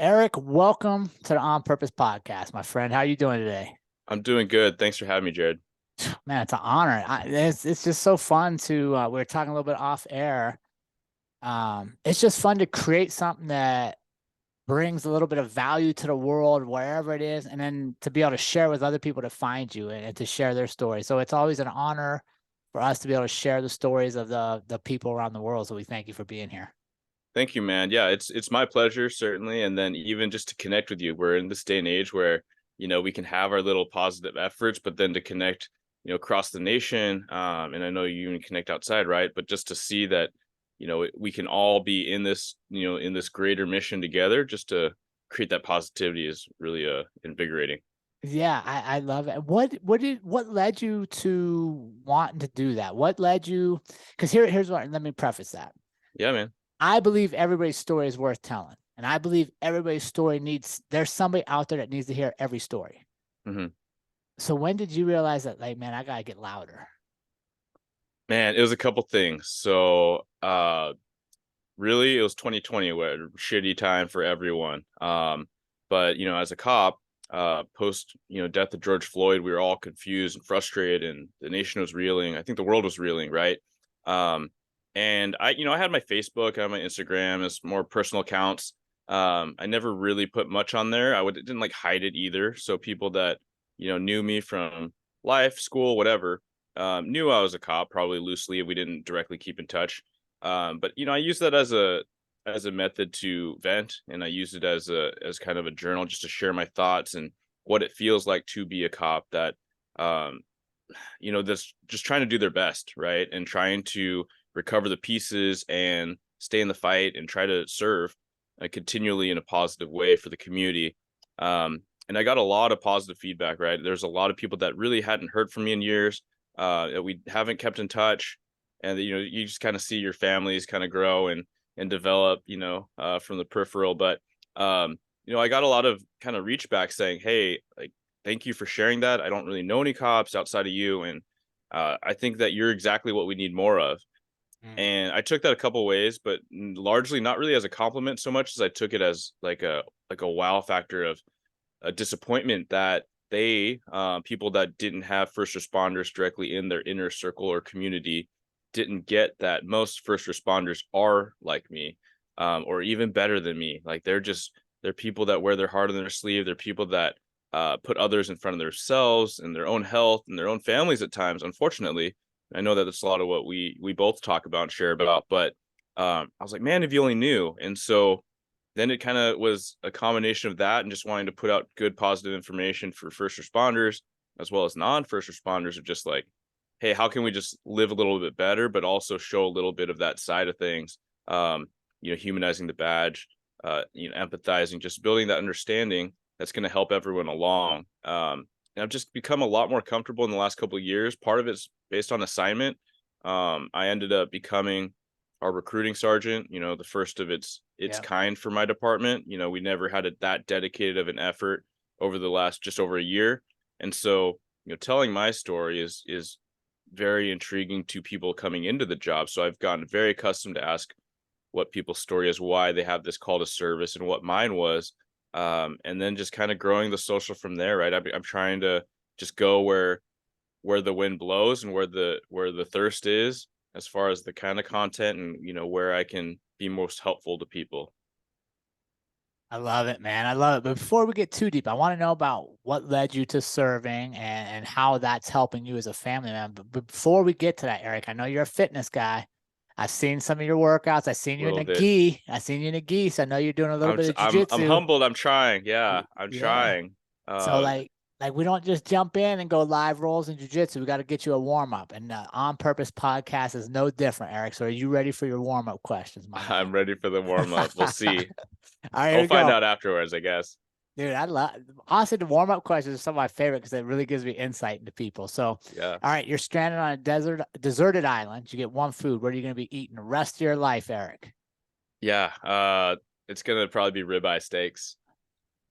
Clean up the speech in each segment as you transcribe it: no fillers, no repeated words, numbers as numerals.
Eric, welcome to the On Purpose podcast, my friend. How are you doing today? I'm doing good. Thanks for having me, Jerrod. Man, it's an honor. It's just so fun to we were talking a little bit off air. It's just fun to create something that brings a little bit of value to the world wherever it is, and then to be able to share with other people to find you and to share their stories. So it's always an honor for us to be able to share the stories of the people around the world. So we thank you for being here. Thank you, man. Yeah, it's my pleasure, certainly. And then even just to connect with you, we're in this day and age where, we can have our little positive efforts, but then to connect, across the nation. And I know you even connect outside, right? But just to see that, we can all be in this, in this greater mission together, just to create that positivity is really invigorating. Yeah, I love it. What led you to wanting to do that? What led you? Because here's what. Let me preface that. Yeah, man. I believe everybody's story is worth telling, and I believe everybody's story needs. There's somebody out there that needs to hear every story. hmm So when did you realize that, like, man, I gotta get louder? Man, it was a couple things. So, really it was 2020, where shitty time for everyone. But as a cop, post death of George Floyd, we were all confused and frustrated, and the nation was reeling. I think the world was reeling, right? um and I had my Facebook, I had my Instagram as more personal accounts. I never really put much on there. Didn't like hide it either, so people that knew me from life, school, whatever, knew I was a cop, probably loosely, if we didn't directly keep in touch. But I use that as a method to vent, and I use it as kind of a journal, just to share my thoughts and what it feels like to be a cop that um that's just trying to do their best, right? And trying to recover the pieces and stay in the fight and try to serve continually in a positive way for the community. And I got a lot of positive feedback, right? There's a lot of people that really hadn't heard from me in years, that we haven't kept in touch, and you just kind of see your families kind of grow and develop, from the peripheral. But I got a lot of kind of reach back saying, hey, like, thank you for sharing that. I don't really know any cops outside of you, and I think that you're exactly what we need more of. Mm. And I took that a couple ways, but largely not really as a compliment so much as I took it as like a wow factor of a disappointment that they people that didn't have first responders directly in their inner circle or community didn't get that most first responders are like me, or even better than me. Like they're people that wear their heart on their sleeve. They're people that put others in front of themselves and their own health and their own families at times, unfortunately. I know that that's a lot of what we both talk about and share about. But I was like, man, if you only knew. And so then it kind of was a combination of that and just wanting to put out good positive information for first responders as well as non-first responders, of just like, hey, how can we just live a little bit better, but also show a little bit of that side of things. Humanizing the badge, empathizing, just building that understanding that's going to help everyone along. And I've just become a lot more comfortable in the last couple of years. Part of it's based on assignment. I ended up becoming our recruiting sergeant, the first of its Yeah. kind for my department. We never had that dedicated of an effort over the last just over a year. And so, telling my story is very intriguing to people coming into the job. So I've gotten very accustomed to ask what people's story is, why they have this call to service, and what mine was. And then just kind of growing the social from there, right? I'm trying to just go where the wind blows and where the thirst is, as far as the kind of content, and where I can be most helpful to people. I love it, man. I love it. But before we get too deep, I want to know about what led you to serving and how that's helping you as a family man. But before we get to that, Eric, I know you're a fitness guy. I've seen some of your workouts. I've seen A you in little the bit. gi. I've seen you in the gi. So I know you're doing a little bit of I'm jujitsu. humbled. I'm trying. Yeah, I'm Yeah. trying. So uh like we don't just jump in and go live rolls in jujitsu. We got to get you a warm up. And the On Purpose podcast is no different, Eric. So are you ready for your warm up questions, my man? I'm ready for the warm up. We'll All see. right, here I'll we find go. out afterwards, I guess. Dude, I love honestly the warm up questions are some of my favorite because it really gives me insight into people. So, all Yeah. right, you're stranded on a deserted island. You get one food. What are you going to be eating the rest of your life, Eric? Yeah. It's gonna probably be ribeye steaks.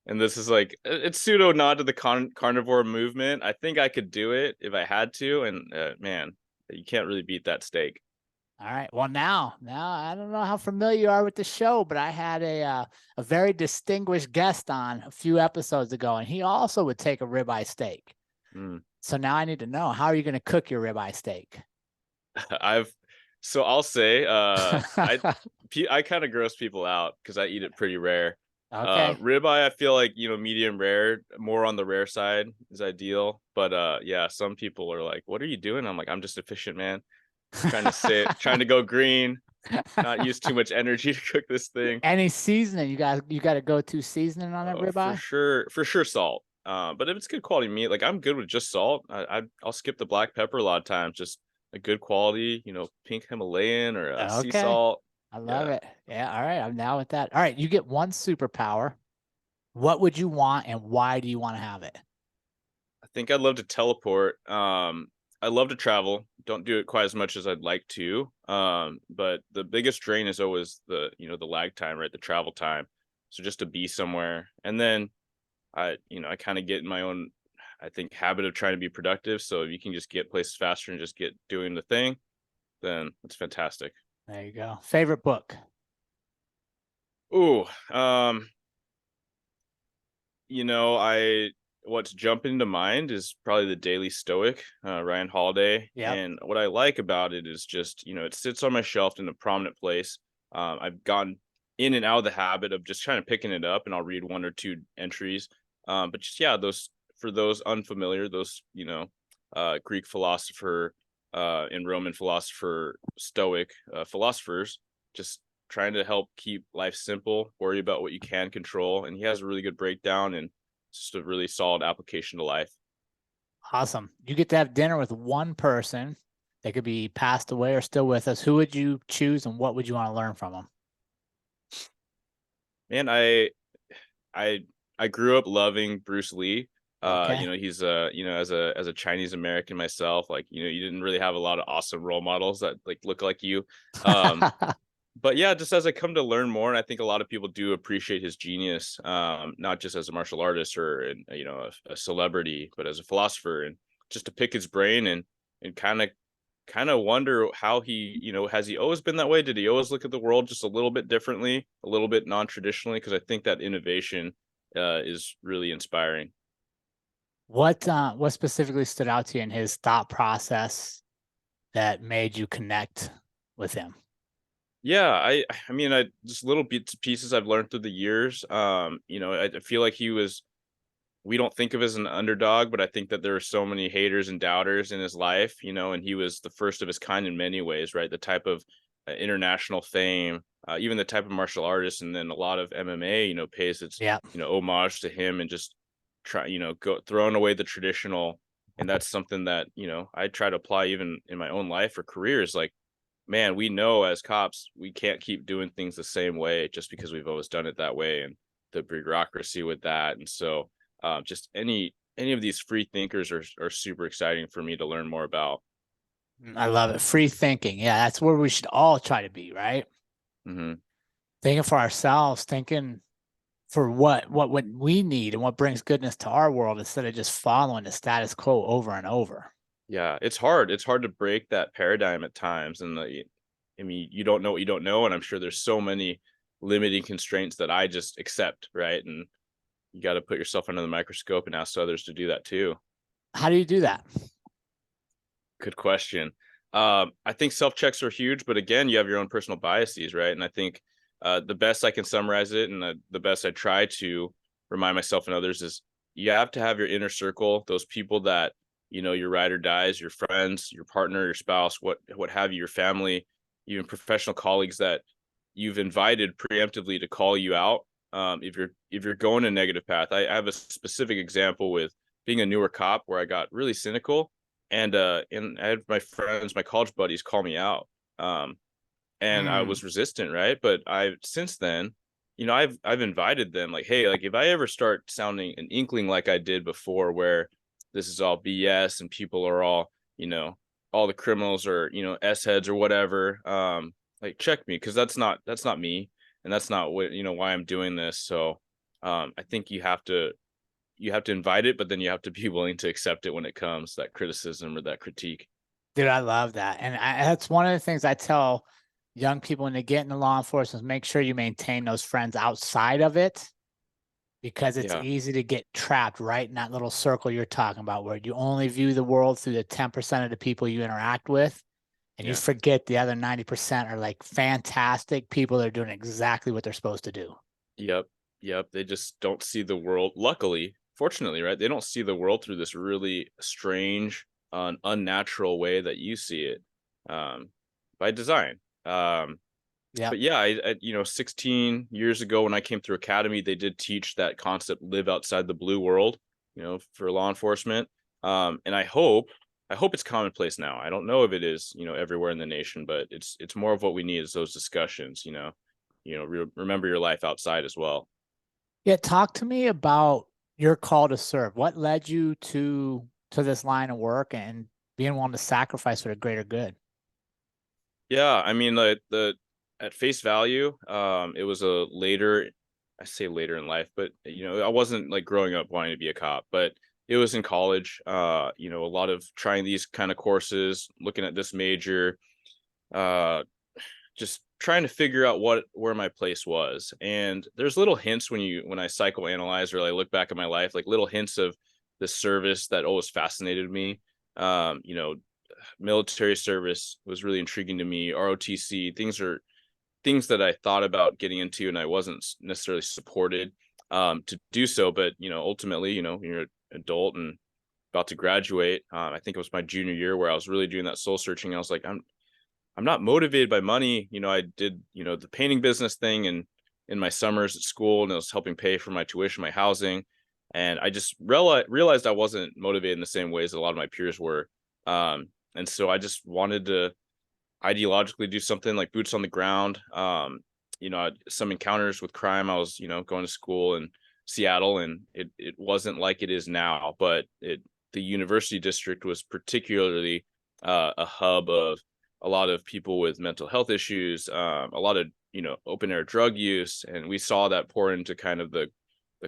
And this is like, it's pseudo nod to the carnivore movement. I think I could do it if I had to, and man, you can't really beat that steak. All right. Well, now I don't know how familiar you are with the show, but I had a very distinguished guest on a few episodes ago, and he also would take a ribeye steak. Mm. So now I need to know, how are you going to cook your ribeye steak? I've so I'll say I kind of gross people out because I eat it pretty rare. Okay. Ribeye, I feel like, medium rare, more on the rare side is ideal. But yeah, some people are like, "What are you doing?" I'm like, "I'm just efficient, man. Trying to go green, not use too much energy to cook this thing." Any seasoning you got to go to seasoning on that ribeye? For sure, salt. But if it's good quality meat, like I'm good with just salt. I'll skip the black pepper a lot of times. Just a good quality, pink Himalayan or sea Okay. salt. I love Yeah, it. Yeah. All right. I'm now with that. All right. You get one superpower. What would you want and why do you want to have it? I think I'd love to teleport. I love to travel. Don't do it quite as much as I'd like to. But the biggest drain is always the lag time, right? The travel time. So just to be somewhere, and then I kind of get in my own, I think, habit of trying to be productive. So if you can just get places faster and just get doing the thing, then it's fantastic. There you go. Favorite book? Ooh, I what's jumping to mind is probably the Daily Stoic, Ryan Holiday. Yep. And what I like about it is just, it sits on my shelf in a prominent place. I've gone in and out of the habit of just trying to picking it up, and I'll read one or two entries. But just yeah, those for those unfamiliar, those Greek philosopher and Roman philosopher, Stoic philosophers, just trying to help keep life simple, worry about what you can control. And he has a really good breakdown and just a really solid application to life. Awesome. You get to have dinner with one person. They could be passed away or still with us. Who would you choose and what would you want to learn from them? Man, I I grew up loving Bruce Lee. Okay. He's as a Chinese American myself, like, you didn't really have a lot of awesome role models that like look like you. Um, but yeah, just as I come to learn more, and I think a lot of people do appreciate his genius, not just as a martial artist or a celebrity, but as a philosopher, and just to pick his brain and kind of wonder how has he always been that way? Did he always look at the world just a little bit differently, a little bit non-traditionally? Because I think that innovation is really inspiring. What specifically stood out to you in his thought process that made you connect with him? Yeah, I mean, I just little bits pieces I've learned through the years. I feel like we don't think of as an underdog, but I think that there are so many haters and doubters in his life, and he was the first of his kind in many ways, right? The type of international fame, even the type of martial artist, and then a lot of MMA, pays its, Yeah. homage to him, and just try, go throwing away the traditional. And that's something that, I try to apply even in my own life or careers. Like, man, we know as cops, we can't keep doing things the same way just because we've always done it that way, and the bureaucracy with that. And so, just any of these free thinkers are super exciting for me to learn more about. I love it. Free thinking. Yeah, that's where we should all try to be, right? Hmm. Thinking for ourselves, thinking for what we need and what brings goodness to our world instead of just following the status quo over and over. Yeah, it's hard. It's hard to break that paradigm at times, and I mean, you don't know what you don't know, and I'm sure there's so many limiting constraints that I just accept, right? And you got to put yourself under the microscope and ask others to do that too. How do you do that? Good question. I think self checks are huge, but again, you have your own personal biases, right? And I think the best I can summarize it, and the best I try to remind myself and others is you have to have your inner circle, those people that your ride or dies, your friends, your partner, your spouse, what have you, your family, even professional colleagues that you've invited preemptively to call you out. If you're going a negative path, I have a specific example with being a newer cop where I got really cynical, and I had my friends, my college buddies call me out. And I Mm, was resistant, right? But I've since then, I've invited them like, hey, like if I ever start sounding an inkling like I did before, where this is all BS and people are all the criminals are, S heads or whatever, like check me, because that's not me, and that's not what why I'm doing this. So I think you have to invite it, but then you have to be willing to accept it when it comes, that criticism or that critique. Dude, I love that. And that's one of the things I tell young people when they get into law enforcement is make sure you maintain those friends outside of it because it's Yeah, easy to get trapped right in that little circle you're talking about where you only view the world through the 10% of the people you interact with. And you yeah. forget the other 90% are like fantastic people that are doing exactly what they're supposed to do. Yep. Yep. They just don't see the world. Luckily, fortunately, right? They don't see the world through this really strange, unnatural way that you see it, um, by design. Yep. But yeah, 16 years ago when I came through academy, they did teach that concept, live outside the blue world, for law enforcement. And I hope it's commonplace now. I don't know if it is, everywhere in the nation, but it's more of what we need is those discussions, remember your life outside as well. Yeah. Talk to me about your call to serve. What led you to this line of work and being willing to sacrifice for the greater good? Yeah, I mean the at face value, it was a later, I say later in life, but I wasn't like growing up wanting to be a cop, but it was in college. A lot of trying these kind of courses, looking at this major, uh, just trying to figure out where my place was. And there's little hints when I psychoanalyze or I look back at my life, like little hints of the service that always fascinated me. Um, you know, Military service was really intriguing to me. ROTC, things are things that I thought about getting into, and I wasn't necessarily supported to do so. But ultimately, you're an adult and about to graduate. I think it was my junior year where I was really doing that soul searching. I was like, I'm not motivated by money. I did the painting business thing and in my summers at school, and it was helping pay for my tuition, my housing, and I just realized I wasn't motivated in the same ways that a lot of my peers were. And so I just wanted to ideologically do something like boots on the ground. Some encounters with crime. I was, going to school in Seattle, and it wasn't like it is now, but the university district was particularly a hub of a lot of people with mental health issues, a lot of open air drug use, and we saw that pour into kind of the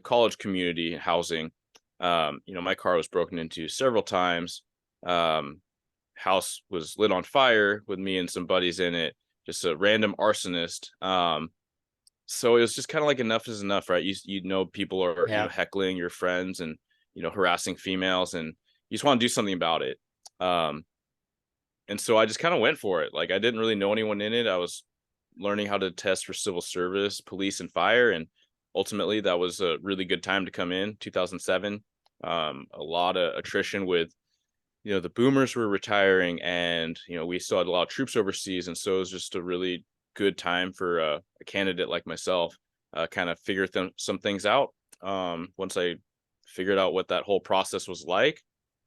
college community housing. My car was broken into several times. Um, House was lit on fire with me and some buddies in it, just a random arsonist. So it was just kind of like enough is enough, right? People are Yeah. heckling your friends and harassing females, and you just want to do something about it. Um, and so I just kind of went for it. Like I didn't really know anyone in it. I was learning how to test for civil service, police, and fire, and ultimately that was a really good time to come in. 2007, a lot of attrition with the boomers were retiring, and we still had a lot of troops overseas, and so it was just a really good time for a candidate like myself, kind of figure some things out. Once I figured out what that whole process was like,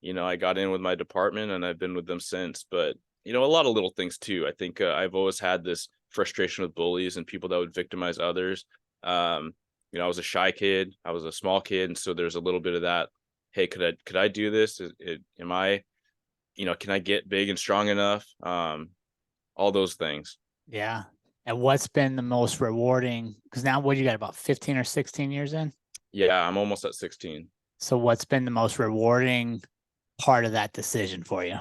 I got in with my department, and I've been with them since. But a lot of little things too. I think I've always had this frustration with bullies and people that would victimize others. um I was a shy kid, I was a small kid, and so there's a little bit of that. Hey, could I do this? Am I, can I get big and strong enough? All those things. Yeah. And what's been the most rewarding? Because now what you got about 15 or 16 years in? Yeah, I'm almost at 16. So what's been the most rewarding part of that decision for you?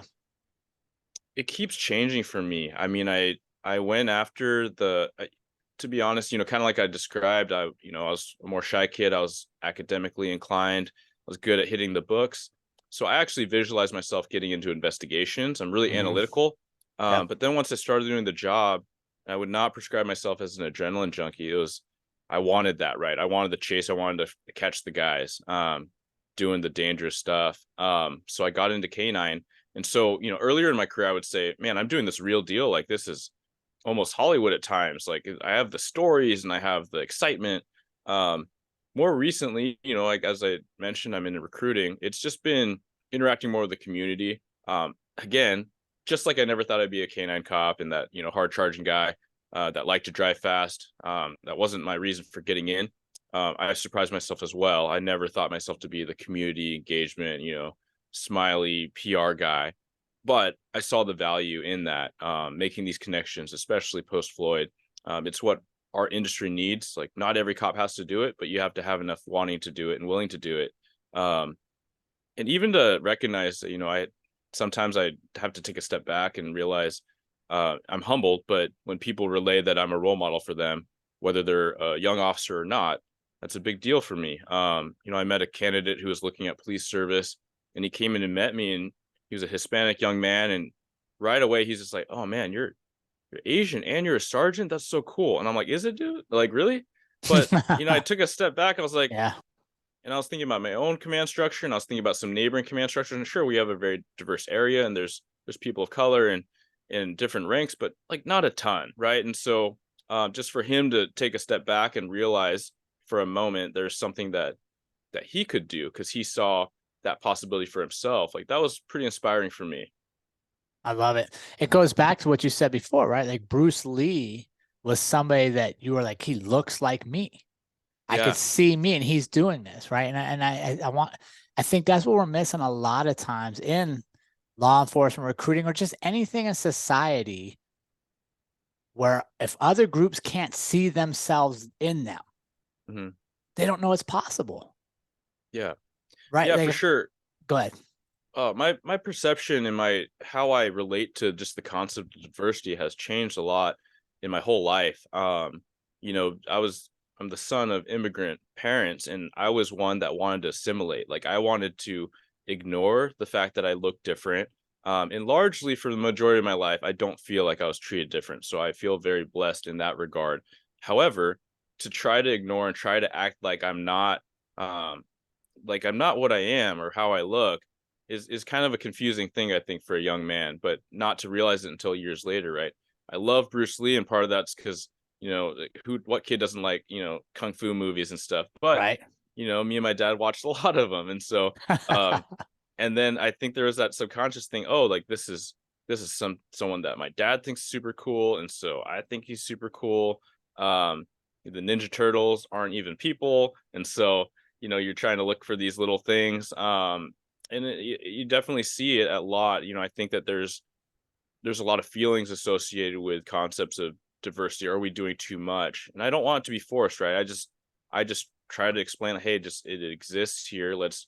It keeps changing for me. I mean, I went after to be honest, kind of like I described, I was a more shy kid. I was academically inclined. I was good at hitting the books. So I actually visualized myself getting into investigations. I'm really Mhm. analytical. Yep. But then once I started doing the job, I would not prescribe myself as an adrenaline junkie. I wanted that, right? I wanted the chase. I wanted to catch the guys, doing the dangerous stuff. So I got into canine. And so, earlier in my career, I would say, man, I'm doing this real deal. Like this is almost Hollywood at times. Like I have the stories and I have the excitement. Um, More recently, like as I mentioned, I'm in recruiting. It's just been interacting more with the community. Again, just like I never thought I'd be a canine cop and that, hard charging guy that liked to drive fast. That wasn't my reason for getting in. I surprised myself as well. I never thought myself to be the community engagement, smiley PR guy, but I saw the value in that, making these connections, especially post Floyd. It's what our industry needs. Like, not every cop has to do it, but you have to have enough wanting to do it and willing to do it. And even to recognize that, I sometimes I have to take a step back and realize I'm humbled, but when people relay that I'm a role model for them, whether they're a young officer or not, that's a big deal for me. I met a candidate who was looking at police service, and he came in and met me, and he was a Hispanic young man, and right away he's just like, "Oh man, you're Asian and you're a sergeant. That's so cool." And I'm like, "Is it, dude? Like, really?" But I took a step back. I was like, Yeah. and I was thinking about my own command structure, and I was thinking about some neighboring command structures. And sure, we have a very diverse area, and there's people of color and in different ranks, but like not a ton, right? And so, just for him to take a step back and realize for a moment there's something that he could do because he saw that possibility for himself, like that was pretty inspiring for me. I love it. It goes back to what you said before, right? Like Bruce Lee was somebody that you were like, he looks like me. I could Yeah. see me and he's doing this, right? I think that's what we're missing a lot of times in law enforcement recruiting or just anything in society where if other groups can't see themselves in them, Hmm. they don't know it's possible, Yeah. right? Yeah, for Like, sure. go ahead. My perception and my how I relate to just the concept of diversity has changed a lot in my whole life. I'm the son of immigrant parents, and I was one that wanted to assimilate. Like I wanted to ignore the fact that I look different. And largely for the majority of my life, I don't feel like I was treated different. So I feel very blessed in that regard. However, to try to ignore and try to act um, like I'm not what I am or how I look is kind of a confusing thing, I think, for a young man, but not to realize it until years later, right? I love Bruce Lee, and part of that's because like, what kid doesn't like kung fu movies and stuff? But Right. me and my dad watched a lot of them, and so um, and then I think there was that subconscious thing. Oh, like this is someone that my dad thinks super cool, and so I think he's super cool. Um, the Ninja Turtles aren't even people, and so you're trying to look for these little things. And you definitely see it a lot. I think that there's a lot of feelings associated with concepts of diversity. Are we doing too much? And I don't want it to be forced, right? I just try to explain, hey, just it exists here. Let's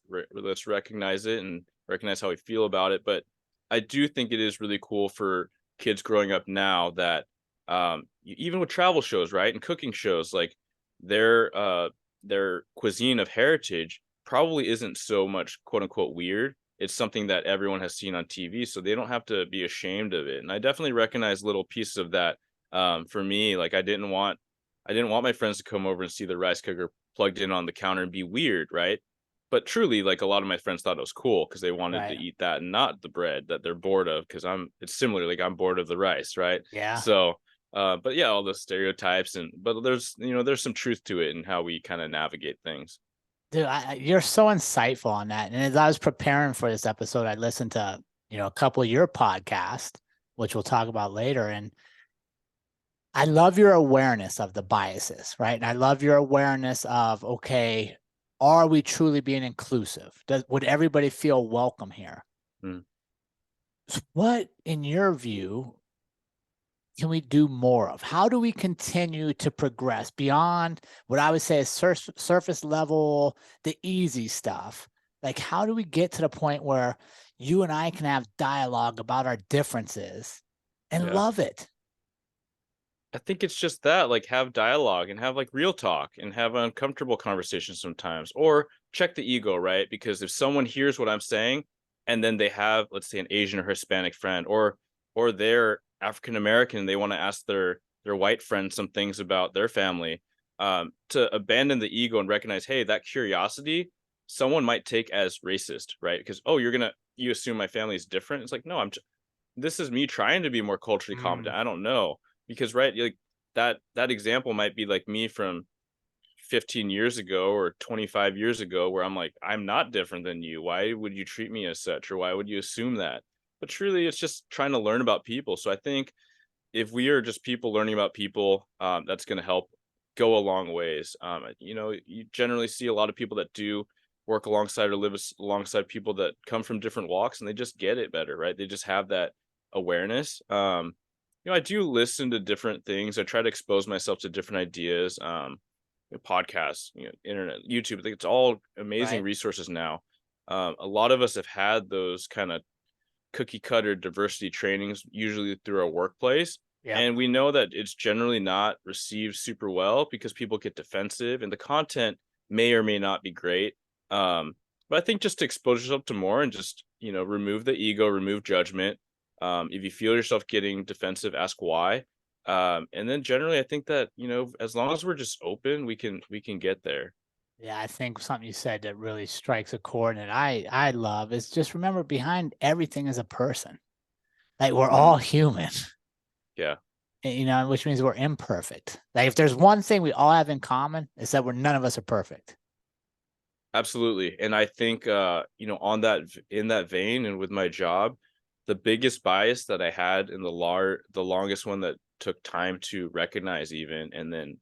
recognize it and recognize how we feel about it. But I do think it is really cool for kids growing up now that even with travel shows, right, and cooking shows, like their cuisine of heritage probably isn't so much quote unquote weird. It's something that everyone has seen on TV, so they don't have to be ashamed of it. And I definitely recognize little pieces of that. For me, like I didn't want my friends to come over and see the rice cooker plugged in on the counter and be weird, right? But truly, like a lot of my friends thought it was cool because they wanted to Right. eat that and not the bread that they're bored of. Because it's similar, like I'm bored of the rice, right? Yeah. So, but yeah, all the stereotypes but there's some truth to it and how we kind of navigate things. Dude, you're so insightful on that. And as I was preparing for this episode, I listened to, a couple of your podcasts, which we'll talk about later. And I love your awareness of the biases, right? And I love your awareness of, okay, are we truly being inclusive? Would everybody feel welcome here? Mm, What, in your view, can we do more of? How do we continue to progress beyond what I would say is surface level, the easy stuff? Like, how do we get to the point where you and I can have dialogue about our differences and yeah. love it? I think it's just that, like, have dialogue and have like real talk and have uncomfortable conversations sometimes, or check the ego, right? Because if someone hears what I'm saying and then they have, let's say, an Asian or Hispanic friend, or they're African American, they want to ask their white friend some things about their family, to abandon the ego and recognize, hey, that curiosity someone might take as racist, right? Because you assume my family is different. It's like, no, this is me trying to be more culturally Mm, competent. I don't know because right, like that example might be like me from 15 years ago or 25 years ago where I'm like, I'm not different than you. Why would you treat me as such, or why would you assume that? But truly, it's just trying to learn about people. So I think if we are just people learning about people, that's going to help go a long ways. You generally see a lot of people that do work alongside or alongside people that come from different walks, and they just get it better, right? They just have that awareness. I do listen to different things. I try to expose myself to different ideas. Podcasts, internet, YouTube. I think it's all amazing right. resources now. A lot of us have had those kind of cookie cutter diversity trainings, usually through our workplace. Yep. And we know that it's generally not received super well because people get defensive and the content may or may not be great. But I think just to expose yourself to more and just, remove the ego, remove judgment. If you feel yourself getting defensive, ask why. And then generally I think that, as long as we're just open, we can get there. Yeah, I think something you said that really strikes a chord and I love is just remember behind everything is a person. Like we're all Mhm. human, Yeah. which means we're imperfect. Like if there's one thing we all have in common, it's that we're none of us are perfect. Absolutely. And I think on in that vein and with my job, the biggest bias that I had in the longest one that took time to recognize even and then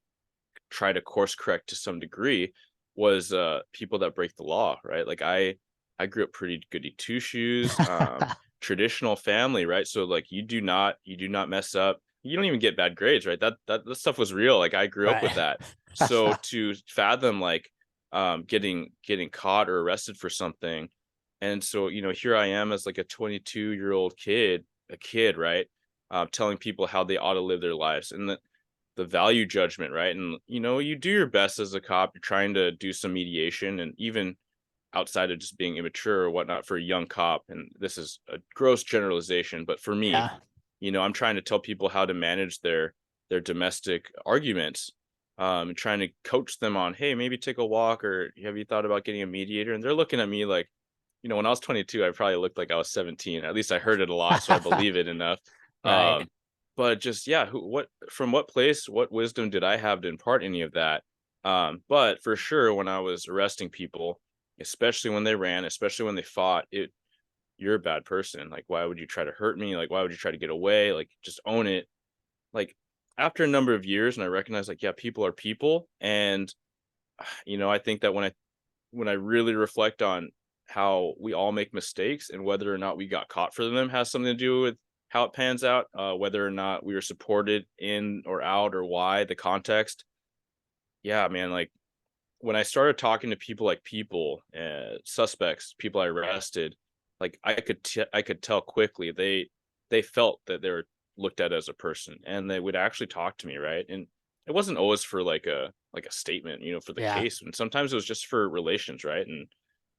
try to course correct to some degree was people that break the law, right? Like I grew up pretty goody two shoes, traditional family, right? So like you do not mess up. You don't even get bad grades, right? That stuff was real. Like I grew up with Right. that. So to fathom like getting caught or arrested for something, and so here I am as like a 22-year-old kid, a kid, right? Telling people how they ought to live their lives, and the value judgment, right? And you do your best as a cop. You're trying to do some mediation, and even outside of just being immature or whatnot for a young cop. And this is a gross generalization, but for me, Yeah. I'm trying to tell people how to manage their domestic arguments, and trying to coach them on, hey, maybe take a walk, or have you thought about getting a mediator? And they're looking at me like, when I was 22, I probably looked like I was 17. At least I heard it a lot, so I believe it enough. Right. But just yeah, from what place, what wisdom did I have to impart any of that? But for sure, when I was arresting people, especially when they ran, especially when they fought, you're a bad person. Like, why would you try to hurt me? Like, why would you try to get away? Like, just own it. Like, after a number of years, and I recognize, like, yeah, people are people, and I think that when I really reflect on how we all make mistakes and whether or not we got caught for them has something to do with how it pans out, whether or not we were supported in or out or why the context. Yeah, man, like when I started talking to people like people, suspects, people I arrested, like I could tell quickly they felt that they were looked at as a person, and they would actually talk to me, right? And it wasn't always for like a statement, for the Yeah. case, and sometimes it was just for relations, right? And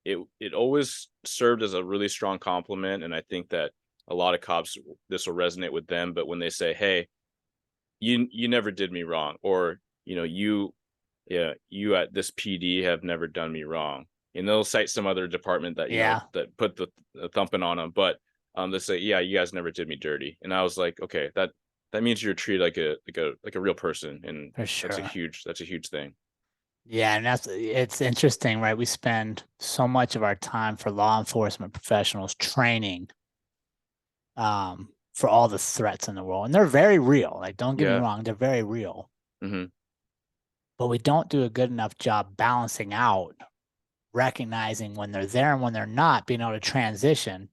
it always served as a really strong compliment, and I think that a lot of cops, this will resonate with them. But when they say, "Hey, you never did me wrong," or you at this PD have never done me wrong. And they'll cite some other department that, Yeah. that put the thumping on them. But they say, yeah, you guys never did me dirty. And I was like, okay, that means you're treated like a real person. And For sure. that's a huge thing. Yeah, and it's interesting, right? We spend so much of our time for law enforcement professionals training for all the threats in the world. And they're very real. Like, don't get me Yeah. wrong, they're very real. Hmm. But we don't do a good enough job balancing out, recognizing when they're there and when they're not, being able to transition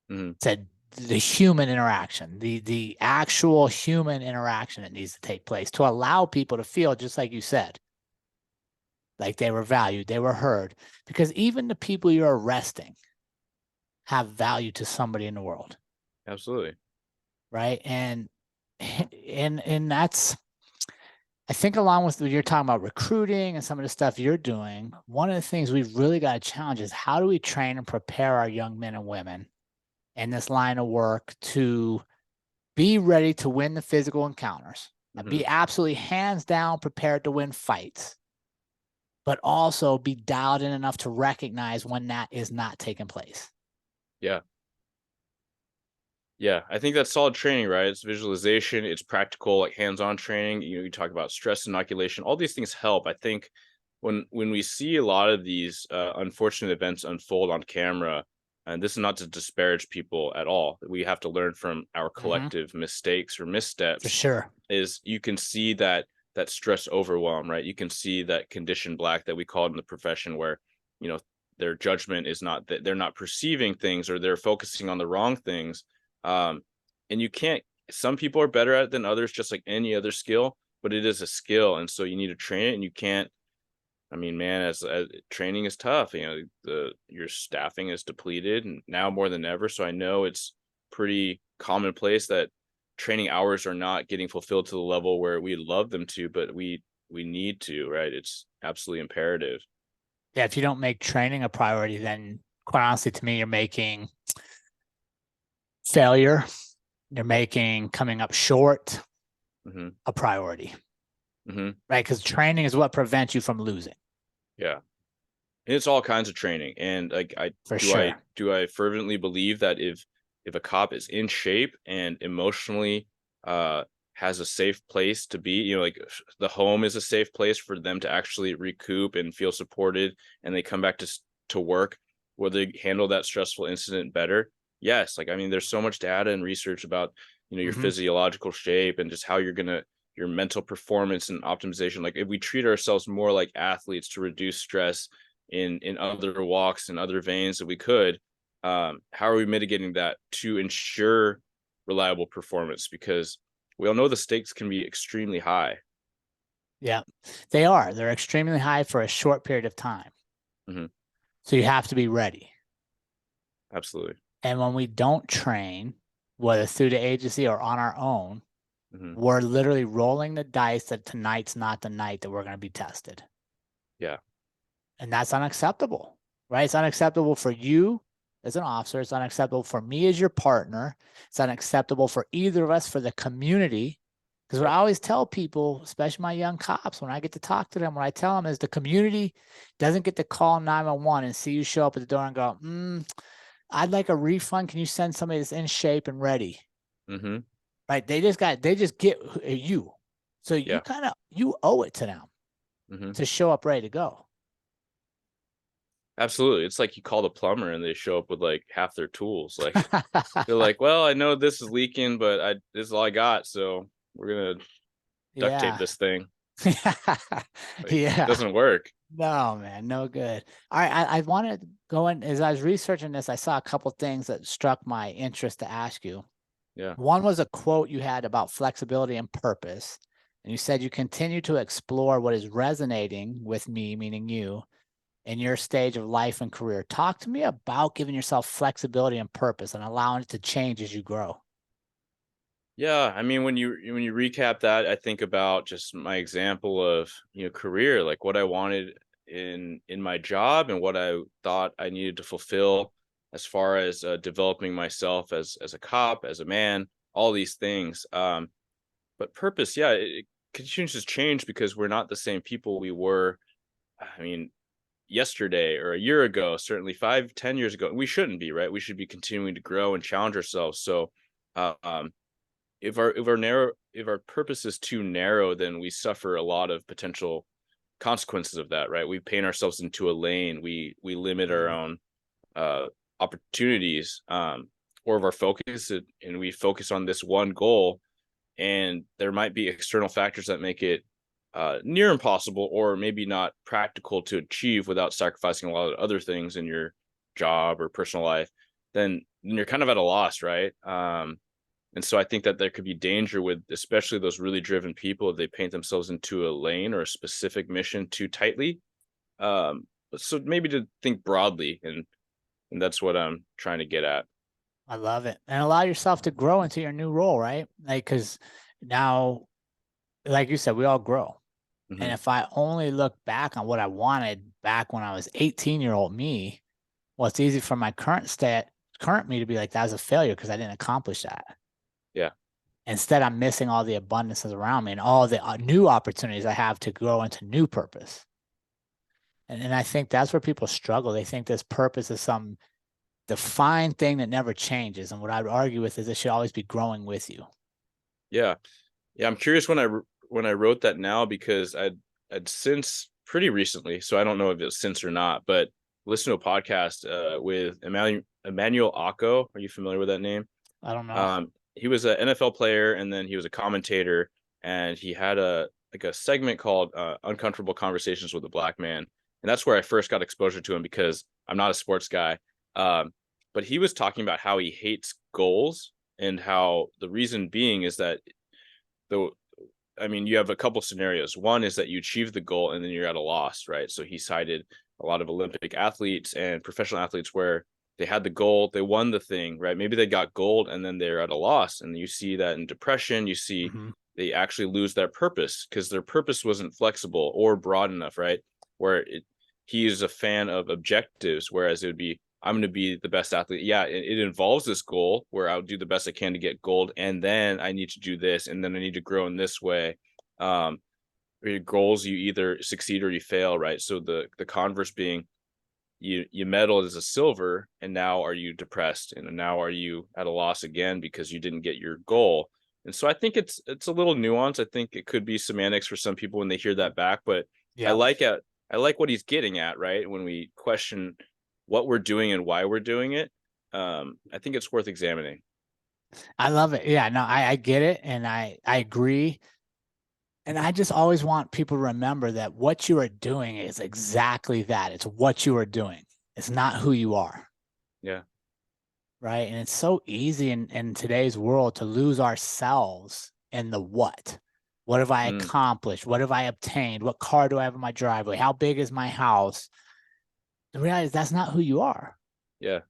Hmm. to the human interaction, the actual human interaction that needs to take place to allow people to feel, just like you said, like they were valued, they were heard. Because even the people you're arresting have value to somebody in the world, Absolutely. right? And that's, I think, along with what you're talking about recruiting and some of the stuff you're doing, one of the things we've really got to challenge is how do we train and prepare our young men and women in this line of work to be ready to win the physical encounters, Hmm. be absolutely hands down prepared to win fights, but also be dialed in enough to recognize when that is not taking place. Yeah. Yeah, I think that's solid training, right? It's visualization, it's practical, like hands-on training. You talk about stress inoculation. All these things help. I think when we see a lot of these unfortunate events unfold on camera, and this is not to disparage people at all. We have to learn from our Mm-hmm. collective mistakes or For missteps. sure. Is you can see that stress overwhelm, right? You can see that condition black that we call it in the profession, where you know their judgment is not that they're not perceiving things or they're focusing on the wrong things, um, and you can't, some people are better at it than others, just like any other skill, but it is a skill. And so you need to train it, and you can't, I mean, man, as training is tough, your staffing is depleted and now more than ever. So I know pretty commonplace that training hours are not getting fulfilled to the level where we'd love them to, but we need to, right? It's absolutely imperative. Yeah, if you don't make training a priority, then quite honestly, to me, you're making failure, you're making coming up short Mm-hmm. a priority, Mm-hmm. right? Because training is what prevents you from losing, Yeah. It's all kinds of training. And like for sure. do I fervently believe that if a cop is in shape and emotionally has a safe place to be, you know, like the home is a safe place for them to actually recoup and feel supported, and they come back to work where they handle that stressful incident better. Yes, like I mean there's so much data and research about, you know, your Hmm. physiological shape and just how you're going to your mental performance and optimization. Like if we treat ourselves more like athletes to reduce stress in other walks and other veins that we could, how are we mitigating that to ensure reliable performance? Because we all know the stakes can be extremely high. Yeah, they are. They're extremely high for a short period of time. Mm-hmm. So you have to be ready. Absolutely. And when we don't train, whether through the agency or on our own, Mm-hmm. we're literally rolling the dice that tonight's not the night that we're going to be tested. Yeah. And that's unacceptable, right? It's unacceptable for you as an officer. It's unacceptable for me as your partner. It's unacceptable for either of us, for the community. Because what Yep. I always tell people, especially my young cops, when I get to talk to them, what I tell them is the community doesn't get to call 911 and see you show up at the door and go, I'd like a refund. Can you send somebody that's in shape and ready? Mm-hmm. Right? They just get you. So you Yeah. kind of, you owe it to them Mm-hmm. to show up ready to go. Absolutely. It's like you call the plumber and they show up with like half their tools. Like they're like, well, I know this is leaking, but this is all I got. So we're gonna duct tape Yeah. this thing. Like it Yeah. doesn't work. No, man, no good. All right. I wanted to go in as I was researching this, I saw a couple things that struck my interest to ask you. Yeah. One was a quote you had about flexibility and purpose. And you said you continue to explore what is resonating with me, meaning you, in your stage of life and career. Talk to me about giving yourself flexibility and purpose and allowing it to change as you grow. Yeah, I mean, when you recap that, I think about just my example of, you know, career, like what I wanted in my job and what I thought I needed to fulfill as far as developing myself as a cop, as a man, all these things. But purpose, yeah, it continues to change because we're not the same people we were. I mean, yesterday or a year ago, certainly 5, 10 years ago. We shouldn't be, right? We should be continuing to grow and challenge ourselves. So, uh, um, if our purpose is too narrow, then we suffer a lot of potential consequences of that, right? We paint ourselves into a lane. We limit our Mm. own uh opportunities, or of our focus, and we focus on this one goal, and there might be external factors that make it near impossible or maybe not practical to achieve without sacrificing a lot of other things in your job or personal life. Then you're kind of at a loss, right? And so I think that there could be danger with especially those really driven people if they paint themselves into a lane or a specific mission too tightly. So maybe to think broadly, and that's what I'm trying to get at. I love it. And allow yourself to grow into your new role, right? Like, because now, like you said, we all grow. Mm-hmm. And if I only look back on what I wanted back when I was 18-year-old me, well, it's easy for my current me to be like, that was a failure because I didn't accomplish that. Yeah. Instead, I'm missing all the abundances around me and all the new opportunities I have to grow into new purpose. And I think that's where people struggle. They think this purpose is some defined thing that never changes. And what I would argue with is it should always be growing with you. Yeah. Yeah. I'm curious when I wrote that now because I'd since pretty recently, so I don't know if it's since or not, but listen to a podcast with Emmanuel Akko. Are you familiar with that name? I don't know. He was an NFL player and then he was a commentator, and he had a segment called Uncomfortable Conversations with a Black Man. And that's where I first got exposure to him because I'm not a sports guy. Um, but he was talking about how he hates goals, and how the reason being is that the I mean, you have a couple scenarios. One is that you achieve the goal and then you're at a loss, right? So he cited a lot of Olympic athletes and professional athletes where they had the goal, they won the thing, right? Maybe they got gold and then they're at a loss. And you see that in depression, you see Hmm. they actually lose their purpose because their purpose wasn't flexible or broad enough, right? Where he is a fan of objectives, whereas it would be, I'm going to be the best athlete. Yeah, it involves this goal where I'll do the best I can to get gold, and then I need to do this, and then I need to grow in this way. Your goals, you either succeed or you fail, right? So the converse being, you medaled as a silver, and now are you depressed, and now are you at a loss again because you didn't get your goal? And so I think it's a little nuance. I think it could be semantics for some people when they hear that back, but I Yeah. like it. I like what he's getting at, right? When we question what we're doing and why we're doing it, I think it's worth examining. I love it. Yeah, no, I get it. And I agree. And I just always want people to remember that what you are doing is exactly that. It's what you are doing. It's not who you are. Yeah. Right. And it's so easy in today's world to lose ourselves in the what. What have I Mm, accomplished? What have I obtained? What car do I have in my driveway? How big is my house? The reality is that's not who you are. yeah.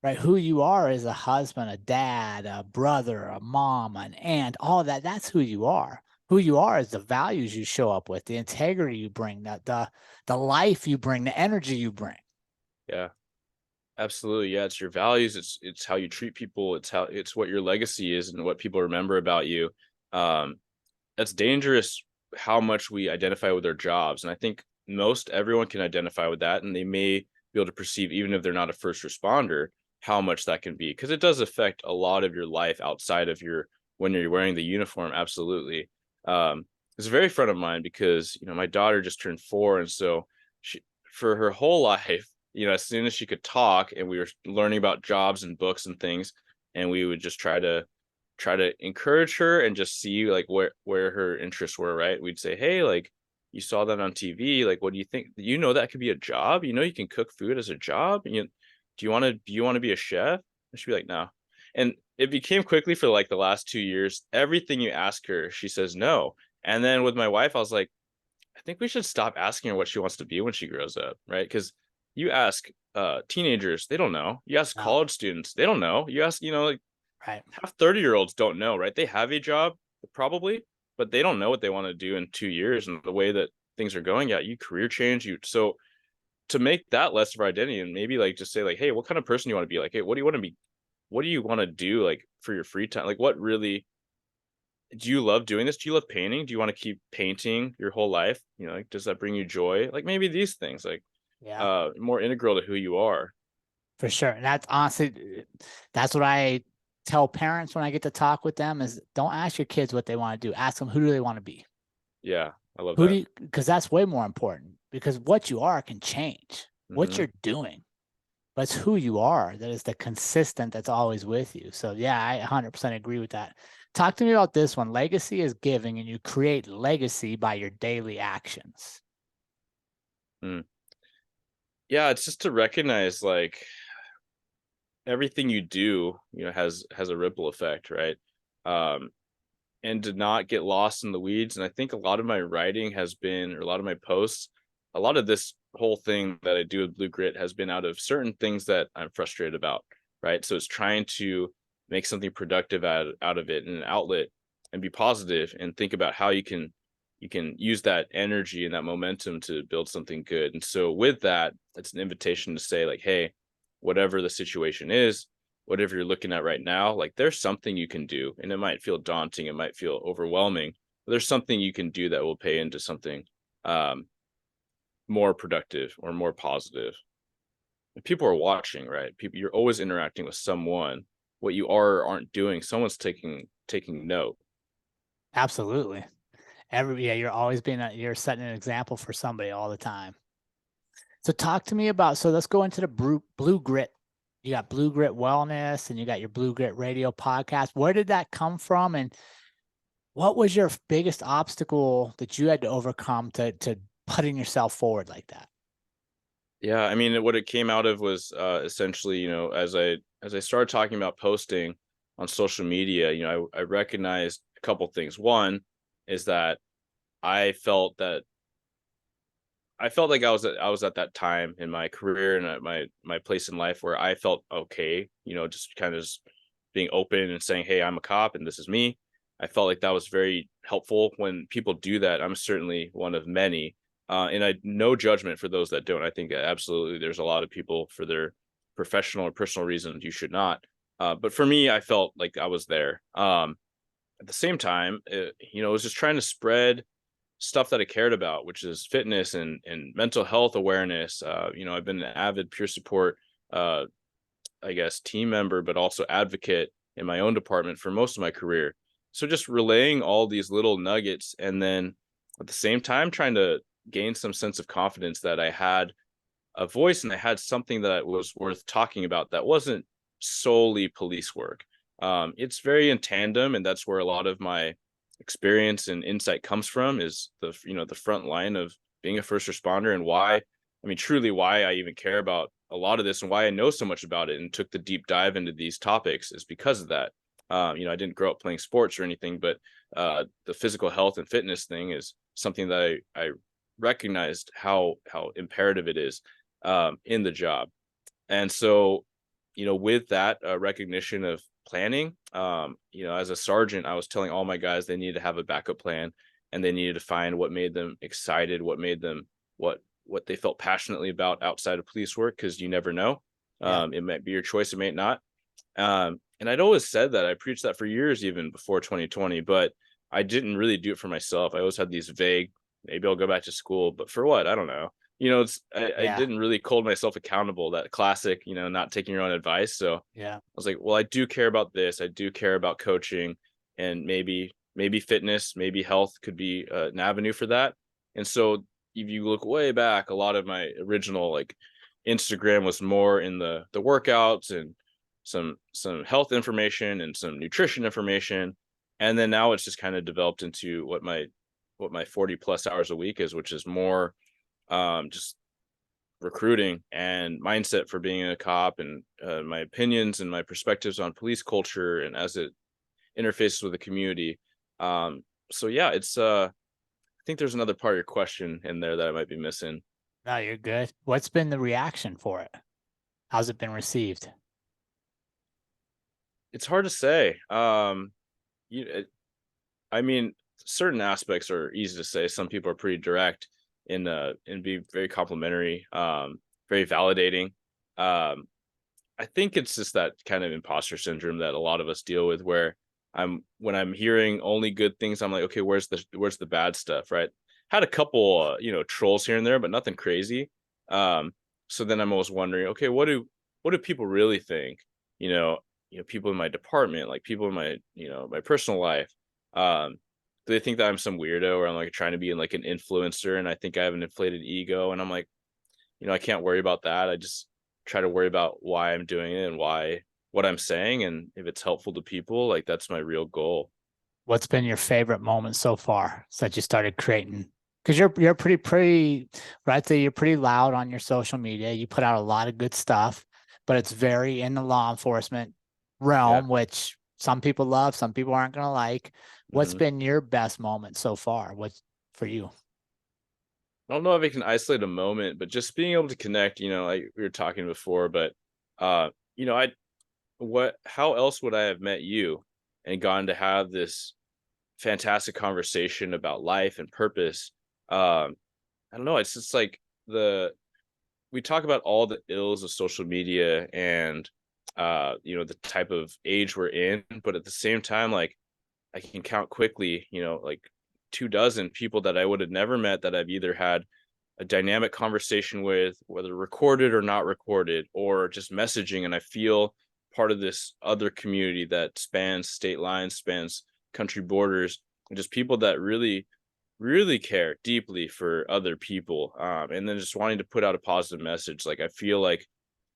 Right? Who you are is a husband, a dad, a brother, a mom, an aunt, all of that. That's who you are. Who you are is the values you show up with, the integrity you bring, the life you bring, the energy you bring. Yeah. Absolutely. Yeah, it's your values, it's how you treat people, it's what your legacy is and what people remember about you. Um, that's dangerous how much we identify with our jobs. And I think most everyone can identify with that, and they may be able to perceive, even if they're not a first responder, how much that can be. Because it does affect a lot of your life outside of your when you're wearing the uniform. Absolutely. It's a very friend of mine because my daughter just turned 4, and so she for her whole life, as soon as she could talk and we were learning about jobs and books and things, and we would just try to encourage her and just see like where her interests were, right? We'd say, hey, like, you saw that on TV, like, what do you think? That could be a job. You can cook food as a job. Do you want to be a chef? And she'd be like, no. And it became quickly, for like the last 2 years, everything you ask her, she says no. And then with my wife, I was like, I think we should stop asking her what she wants to be when she grows up, right? Because you ask teenagers, they don't know. You ask No, college students, they don't know. You ask, like, right. half 30-year-olds don't know, right? They have a job probably, but they don't know what they want to do in 2 years. And the way that things are going, yeah, you career change. So to make that less of our identity, and maybe like just say like, hey, what kind of person do you want to be? Like, hey, what do you want to be? What do you want to do like for your free time? Like, what really do you love doing this? Do you love painting? Do you want to keep painting your whole life? Like, does that bring you joy? Like, maybe these things, like, Yeah, more integral to who you are. for sure. And that's honestly, that's what I tell parents when I get to talk with them is don't ask your kids what they want to do. Ask them who do they want to be? Yeah, I love Who do that. you, because that's way more important because what you are can change. What Hmm. you're doing, but it's who you are that is the consistent that's always with you. So yeah, I 100% agree with that. Talk to me about this one. Legacy is giving, and you create legacy by your daily actions. Mm. Yeah, it's just to recognize like everything you do, has a ripple effect, right? Um, and to not get lost in the weeds. And I think a lot of my writing has been, or a lot of my posts, a lot of this whole thing that I do with Blue Grit has been out of certain things that I'm frustrated about, right? So it's trying to make something productive out of it, and an outlet, and be positive and think about how you can use that energy and that momentum to build something good. And so with that, it's an invitation to say like, hey, whatever the situation is, whatever you're looking at right now, like, there's something you can do, and it might feel daunting, it might feel overwhelming, but there's something you can do that will pay into something um, more productive or more positive. If people are watching, right? People, you're always interacting with someone. What you are or aren't doing, someone's taking note. Absolutely. Yeah, you're always you're setting an example for somebody all the time. So talk to me about, so let's go into the Blue Grit. You got Blue Grit Wellness and you got your Blue Grit Radio podcast. Where did that come from? And what was your biggest obstacle that you had to overcome to putting yourself forward like that? Yeah, I mean, what it came out of was essentially, as I started talking about posting on social media, I recognized a couple things. One is that I felt that I felt like I was at that time in my career and at my place in life where I felt okay, just kind of just being open and saying, "Hey, I'm a cop and this is me." I felt like that was very helpful. When people do that, I'm certainly one of many. And I no judgment for those that don't. I think absolutely there's a lot of people for their professional or personal reasons you should not. But for me, I felt like I was there. At the same time, I was just trying to spread stuff that I cared about, which is fitness and mental health awareness. I've been an avid peer support, uh, I guess, team member, but also advocate in my own department for most of my career. So just relaying all these little nuggets, and then at the same time trying to gain some sense of confidence that I had a voice and I had something that was worth talking about that wasn't solely police work. It's very in tandem, and that's where a lot of my experience and insight comes from, is the front line of being a first responder, and why, I mean, truly why I even care about a lot of this and why I know so much about it and took the deep dive into these topics is because of that. I didn't grow up playing sports or anything, but the physical health and fitness thing is something that I recognized how imperative it is in the job. And so, with that recognition of planning, as a sergeant, I was telling all my guys they needed to have a backup plan, and they needed to find what made them excited, what made them what they felt passionately about outside of police work, because you never know. Yeah. It might be your choice, it might not. And I'd always said that. I preached that for years, even before 2020, but I didn't really do it for myself. I always had these vague, maybe I'll go back to school, but for what? I don't know. I Yeah. didn't really hold myself accountable. That classic, not taking your own advice. So I Yeah. was like, well, I do care about this. I do care about coaching, and maybe fitness, maybe health could be an avenue for that. And so if you look way back, a lot of my original like Instagram was more in the workouts and some health information and some nutrition information. And then now it's just kind of developed into what my 40 plus hours a week is, which is more just recruiting and mindset for being a cop, and my opinions and my perspectives on police culture and as it interfaces with the community. So yeah, it's I think there's another part of your question in there that I might be missing. No, you're good. What's been the reaction for it? How's it been received? It's hard to say. You, it, I mean, certain aspects are easy to say. Some people are pretty direct and be very complimentary, very validating. Um, I think it's just that kind of imposter syndrome that a lot of us deal with, where when I'm hearing only good things, I'm like, okay, where's the bad stuff, right? Had a couple, trolls here and there, but nothing crazy. Um, so then I'm always wondering, okay, what do people really think? You know, people in my department, like people in my personal life. Um, do they think that I'm some weirdo, or I'm like trying to be like an influencer, and I think I have an inflated ego? And I'm like, I can't worry about that. I just try to worry about why I'm doing it and what I'm saying, and if it's helpful to people, like that's my real goal. What's been your favorite moment so far since you started creating? Because you're pretty right there. You're pretty loud on your social media. You put out a lot of good stuff, but it's very in the law enforcement Yeah. realm, which some people love, some people aren't gonna like. What's Hmm. been your best moment so far? What's for you? I don't know if I can isolate a moment, but just being able to connect, like we were talking before, but uh, I what how else would I have met you and gone to have this fantastic conversation about life and purpose? I don't know, it's just like the we talk about all the ills of social media and the type of age we're in, but at the same time, like I can count quickly, like 2 dozen people that I would have never met that I've either had a dynamic conversation with, whether recorded or not recorded, or just messaging, and I feel part of this other community that spans state lines, spans country borders, and just people that really really care deeply for other people, and then just wanting to put out a positive message. Like I feel like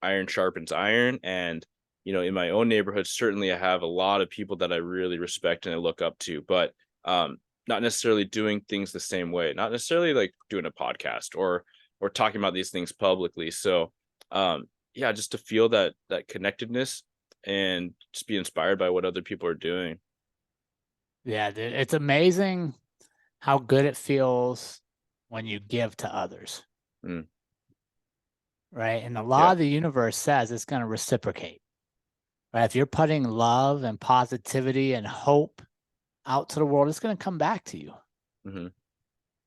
iron sharpens iron, and in my own neighborhood, certainly I have a lot of people that I really respect and I look up to, but not necessarily doing things the same way, not necessarily like doing a podcast or talking about these things publicly. So yeah, just to feel that connectedness and just be inspired by what other people are doing. Yeah, it's amazing how good it feels when you give to others. Mm. right? And the law Yeah. of the universe says it's going to reciprocate, right? If you're putting love and positivity and hope out to the world, it's going to come back to you. Hmm.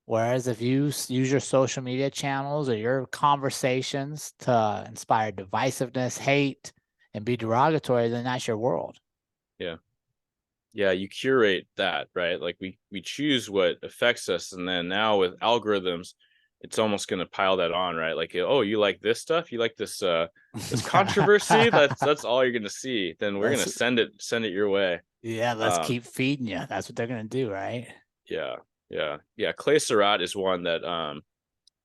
Whereas if you use your social media channels or your conversations to inspire divisiveness, hate, and be derogatory, then that's your world. Yeah. Yeah, you curate that, right? Like we choose what affects us, and then now with algorithms, it's almost going to pile that on, right? Like, oh, you like this stuff, you like this controversy, that's all you're going to see. Then we're going Let's to send it your way. yeah, let's Um, keep feeding you. That's what they're gonna do, right? yeah, yeah. Clay Surratt is one that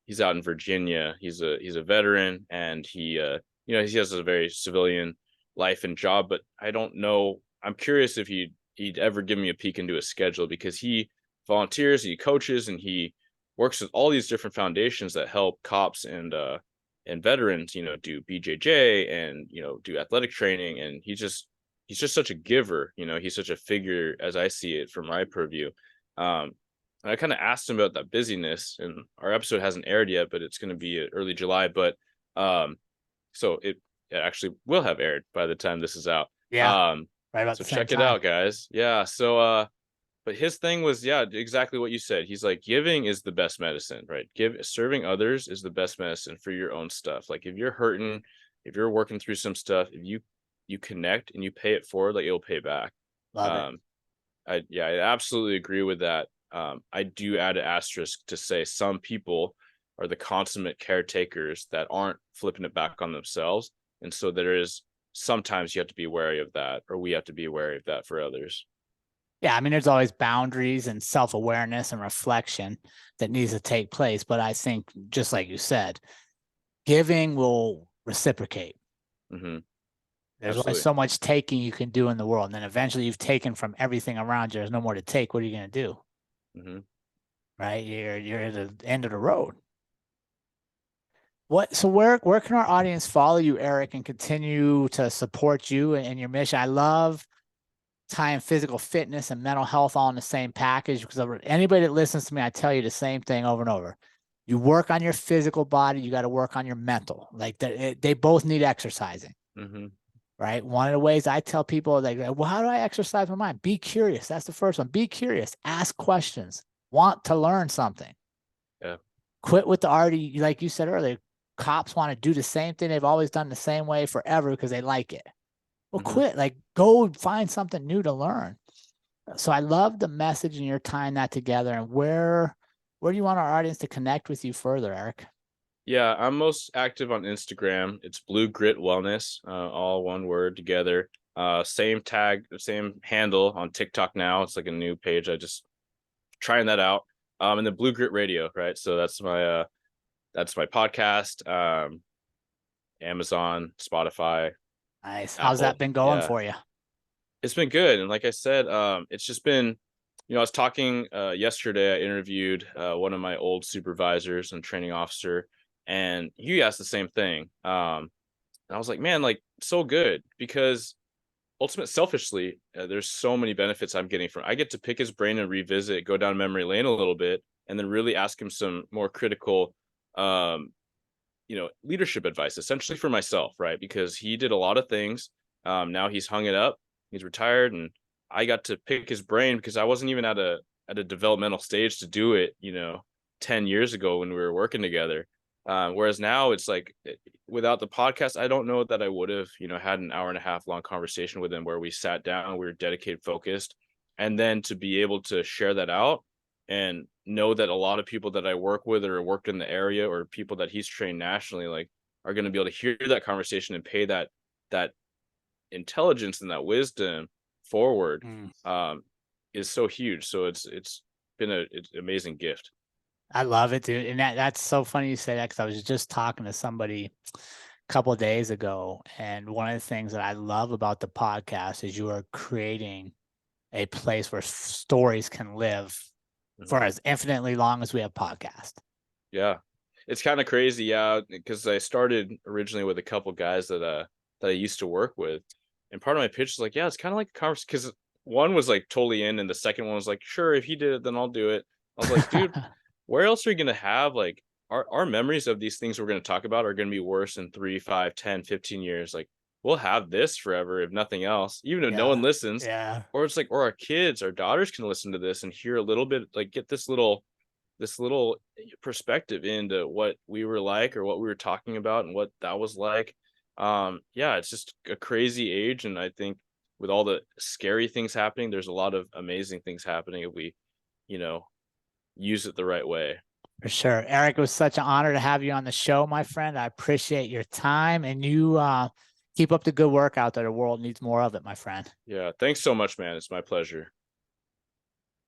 he's out in Virginia. He's a veteran, and he has a very civilian life and job, but I don't know. I'm curious if he'd ever give me a peek into his schedule, because he volunteers, he coaches, and he works with all these different foundations that help cops and veterans, do BJJ and do athletic training, and he's just such a giver. He's such a figure as I see it from my purview. Um, and I kind of asked him about that busyness, and our episode hasn't aired yet, but it's going to be early July. But so it actually will have aired by the time this is out. Yeah, Um, right about so the same check it time. out, guys. Yeah. So but his thing was, yeah, exactly what you said. He's like, giving is the best medicine, right? Serving others is the best medicine for your own stuff. Like if you're hurting, if you're working through some stuff, if you connect and you pay it forward, like it'll pay back. Love it. Um, I absolutely agree with that. I do add an asterisk to say some people are the consummate caretakers that aren't flipping it back on themselves, and so there is sometimes you have to be wary of that, or we have to be wary of that for others. Yeah, I mean, there's always boundaries and self-awareness and reflection that needs to take place. But I think, just like you said, giving will reciprocate. Mm-hmm. There's only Absolutely. so much taking you can do in the world. And then eventually you've taken from everything around you. There's no more to take. What are you going to do? Mm-hmm. Right? You're at the end of the road. So where can our audience follow you, Eric, and continue to support you and your mission? I love tying physical fitness and mental health all in the same package, because anybody that listens to me, I tell you the same thing over and over. You work on your physical body, you got to work on your mental. Like they both need exercising, Mm-hmm. right? One of the ways I tell people, like, well, how do I exercise my mind? Be curious. That's the first one. Be curious. Ask questions. Want to learn something. Yeah. Quit with the already, like you said earlier, cops want to do the same thing they've always done the same way forever because they like it. Well, Mm-hmm. quit. Like, go find something new to learn. So I love the message, and you're tying that together. And where do you want our audience to connect with you further, Eric? Yeah, I'm most active on Instagram. It's Blue Grit Wellness, all one word together. Same tag, same handle on TikTok now. It's like a new page. I just trying that out. And the Blue Grit Radio, right? So that's my podcast. Amazon, Spotify, Nice. How's that Apple. been going Yeah, for you? it's been good. And like I said, it's just been, I was talking yesterday. I interviewed one of my old supervisors and training officer, and he asked the same thing. And I was like, man, like so good, because selfishly, there's so many benefits I'm getting from. I get to pick his brain and revisit, go down memory lane a little bit, and then really ask him some more critical, um, leadership advice, essentially for myself, right? Because he did a lot of things. Now he's hung it up, he's retired, and I got to pick his brain because I wasn't even at a developmental stage to do it, 10 years ago when we were working together. Whereas now it's like, without the podcast, I don't know that I would have, had an hour and a half long conversation with him where we sat down, we were dedicated, focused, and then to be able to share that out and know that a lot of people that I work with or worked in the area, or people that he's trained nationally, like, are going to be able to hear that conversation and pay that intelligence and that wisdom forward, Mm. is so huge. So it's been it's an amazing gift. I love it, dude. And that's so funny you say that, because I was just talking to somebody a couple of days ago. And one of the things that I love about the podcast is you are creating a place where stories can live Mm-hmm. for as infinitely long as we have podcast. Yeah, it's kind of crazy. Yeah, because I started originally with a couple guys that I used to work with, and part of my pitch is like, yeah, it's kind of like a conversation, because one was like totally in, and the second one was like, sure, if he did it, then I'll do it. I was like, dude, where else are you gonna have like our memories of these things we're going to talk about are going to be worse in 3, 5, 10, 15 years. Like we'll have this forever, if nothing else, even if no one Yeah. listens. Yeah. Or it's like, or our kids, our daughters can listen to this and hear a little bit, like get this little perspective into what we were like or what we were talking about and what that was like. Yeah, it's just a crazy age. And I think with all the scary things happening, there's a lot of amazing things happening if we, you know, use it the right way. For sure. Eric, it was such an honor to have you on the show, my friend. I appreciate your time, and you keep up the good work out there. The world needs more of it, my friend. Yeah. Thanks so much, man. It's my pleasure.